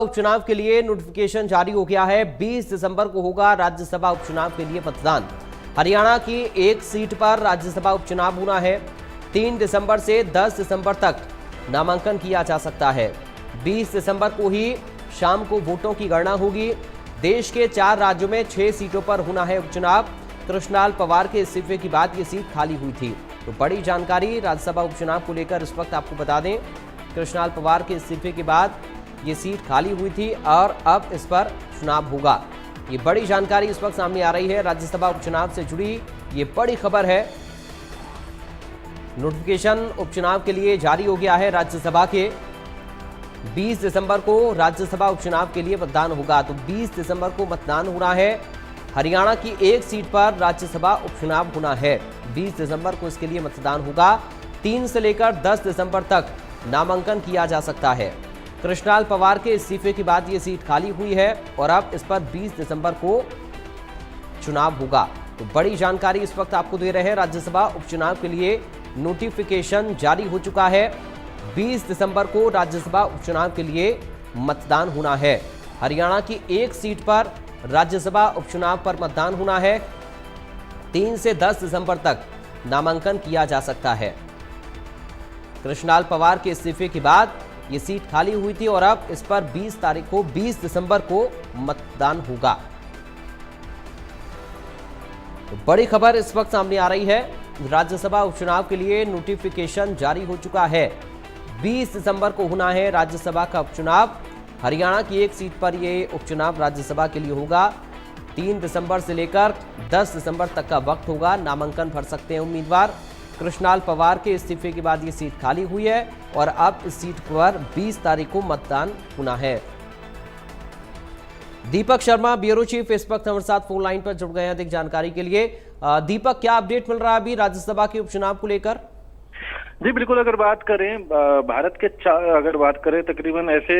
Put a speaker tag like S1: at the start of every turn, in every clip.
S1: उपचुनाव के लिए नोटिफिकेशन जारी हो गया है। 20 दिसंबर को होगा राज्यसभा उपचुनाव के लिए मतदान। हरियाणा की एक सीट पर राज्यसभा उपचुनाव होना है। 3 दिसंबर से 10 दिसंबर तक नामांकन किया जा सकता है। 20 दिसंबर को ही शाम को वोटों की गणना होगी। देश के 4 राज्यों में 6 सीटों पर होना है उपचुनाव। कृष्णलाल पवार के इस्तीफे के बाद ये सीट खाली हुई थी। तो बड़ी जानकारी राज्यसभा उपचुनाव को लेकर इस वक्त आपको बता दें। कृष्णलाल पवार के इस्तीफे के बाद ये सीट खाली हुई थी और अब इस पर चुनाव होगा। ये बड़ी जानकारी इस वक्त सामने आ रही है। राज्यसभा उपचुनाव से जुड़ी ये बड़ी खबर है। नोटिफिकेशन उपचुनाव के लिए जारी हो गया है राज्यसभा के। 20 दिसंबर को राज्यसभा उपचुनाव के लिए मतदान होगा। तो 20 दिसंबर को मतदान होना है। हरियाणा की एक सीट पर राज्यसभा उपचुनाव होना है। 20 दिसंबर को इसके लिए मतदान होगा। 3 से लेकर 10 दिसंबर तक नामांकन किया जा सकता है। कृष्णलाल पवार के इस्तीफे के बाद ये सीट खाली हुई है और अब इस पर 20 दिसंबर को चुनाव होगा। तो बड़ी जानकारी इस वक्त आपको दे रहे हैं। राज्यसभा उपचुनाव के लिए नोटिफिकेशन जारी हो चुका है। 20 दिसंबर को राज्यसभा उपचुनाव के लिए मतदान होना है। हरियाणा की एक सीट पर राज्यसभा उपचुनाव पर मतदान होना है। 3 से 10 दिसंबर तक नामांकन किया जा सकता है। कृष्णलाल पवार के इस्तीफे के बाद ये सीट खाली हुई थी और अब इस पर 20 दिसंबर को मतदान होगा। तो बड़ी खबर इस वक्त सामने आ रही है। राज्यसभा उपचुनाव के लिए नोटिफिकेशन जारी हो चुका है। 20 दिसंबर को होना है राज्यसभा का उपचुनाव। हरियाणा की एक सीट पर यह उपचुनाव राज्यसभा के लिए होगा। 3 दिसंबर से लेकर 10 दिसंबर तक का वक्त होगा। नामांकन भर सकते हैं उम्मीदवार। कृष्णलाल पवार के इस्तीफे के बाद ये सीट खाली हुई है और अब इस सीट पर 20 तारीख को मतदान होना है। दीपक शर्मा ब्यूरो चीफ इस वक्त हमारे साथ फोन लाइन पर जुड़ गए हैं अधिक जानकारी के लिए। दीपक, क्या अपडेट मिल रहा है अभी राज्यसभा के उपचुनाव को लेकर?
S2: जी बिल्कुल, अगर बात करें भारत के अगर बात करें तकरीबन ऐसे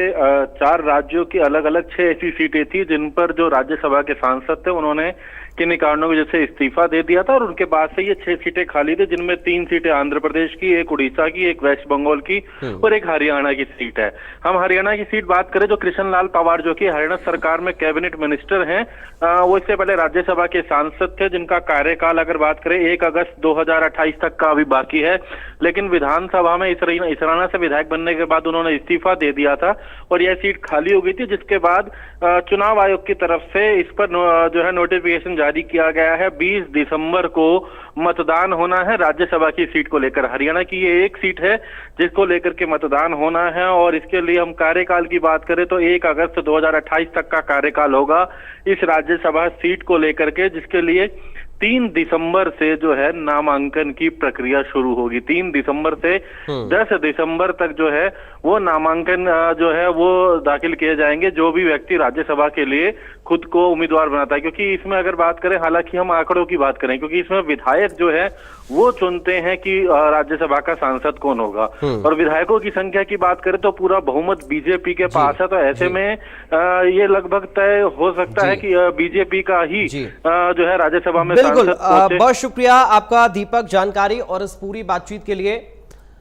S2: 4 राज्यों की अलग अलग 6 ऐसी सीटें थी जिन पर जो राज्यसभा के सांसद थे उन्होंने किन्हीं कारणों की वजह से इस्तीफा दे दिया था और उनके बाद से ये 6 सीटें खाली थी, जिनमें 3 सीटें आंध्र प्रदेश की, एक उड़ीसा की, एक वेस्ट बंगाल की और एक हरियाणा की सीट है। हम हरियाणा की सीट बात करें, जो कृष्णलाल पवार जो कि हरियाणा सरकार में कैबिनेट मिनिस्टर हैं, वो इससे पहले राज्यसभा के सांसद थे, जिनका कार्यकाल अगर बात करें 1 अगस्त 2028 तक का अभी बाकी है। लेकिन विधानसभा में इसराना से विधायक बनने के बाद उन्होंने इस्तीफा दे दिया था और यह सीट खाली हो गई थी, जिसके बाद चुनाव आयोग की तरफ से इस पर जो है नोटिफिकेशन जारी किया गया है। 20 दिसंबर को मतदान होना है राज्यसभा की सीट को लेकर। हरियाणा की ये एक सीट है जिसको लेकर के मतदान होना है और इसके लिए हम कार्यकाल की बात करें तो 1 अगस्त 2028 तक का कार्यकाल होगा इस राज्यसभा सीट को लेकर के, जिसके लिए 3 दिसंबर से जो है नामांकन की प्रक्रिया शुरू होगी। 3 दिसंबर से 10 दिसंबर तक जो है वो नामांकन जो है वो दाखिल किए जाएंगे, जो भी व्यक्ति राज्यसभा के लिए खुद को उम्मीदवार बनाता है। क्योंकि इसमें अगर बात करें, हालांकि हम आंकड़ों की बात करें, क्योंकि इसमें विधायक जो है वो चुनते हैं कि राज्यसभा का सांसद कौन होगा और विधायकों की संख्या की बात करें तो पूरा बहुमत बीजेपी के पास है। तो ऐसे में ये लगभग तय हो सकता है कि बीजेपी का ही जो है राज्यसभा में
S1: बिल्कुल। बहुत शुक्रिया आपका दीपक, जानकारी और इस पूरी बातचीत के लिए।